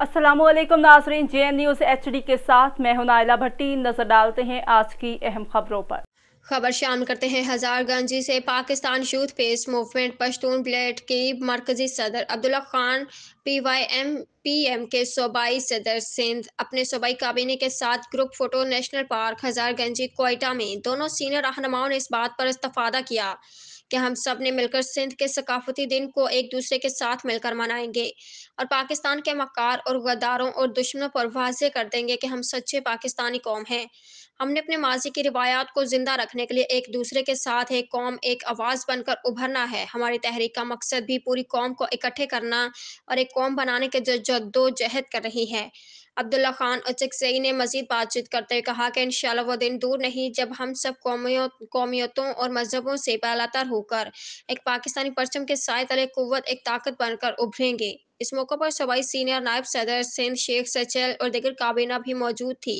अस्सलाम वालेकुम नाज़रीन, JN न्यूज़ HD के साथ मैं हूं नाइला भट्टी। नजर डालते हैं आज की अहम खबरों पर। खबर शामिल करते हैं। हजारगंज से Pakistan youth piece movement Pashtun blade की मरकजी सदर अब्दुल्ला खान PYM PM के सूबाई सदर सिंध अपने सूबाई काबीने के साथ group photo national park Hazarganj Quetta में। दोनों सीनियर रहनुमाओं ने इस बात पर इस्तफादा किया कि हम सब ने मिलकर सिंध के सकाफती दिन को एक दूसरे के साथ मिलकर मनाएंगे और पाकिस्तान के मक्कार और गद्दारों और दुश्मनों पर वाज़ेह कर देंगे कि हम सच्चे पाकिस्तानी कौम हैं। हमने अपने माजी की रिवायात को जिंदा रखने के लिए एक दूसरे के साथ एक कौम एक आवाज़ बनकर उभरना है। हमारी तहरीक का मकसद भी पूरी कौम को इकट्ठे करना और एक कौम बनाने के जद्दोजहद कर रही है। अब्दुल्ला खान अचकजई ने मजीद बातचीत करते हुए कहा कि इंशाअल्लाह वो दिन दूर नहीं जब हम सब कौमियतों और मजहबों से बालातर होकर एक पाकिस्तानी परचम के साए तले कुव्वत एक ताकत बनकर उभरेंगे। इस मौके पर सूबाई सीनियर नायब सदर सिंध शेख सचल और दीगर काबीना भी मौजूद थी।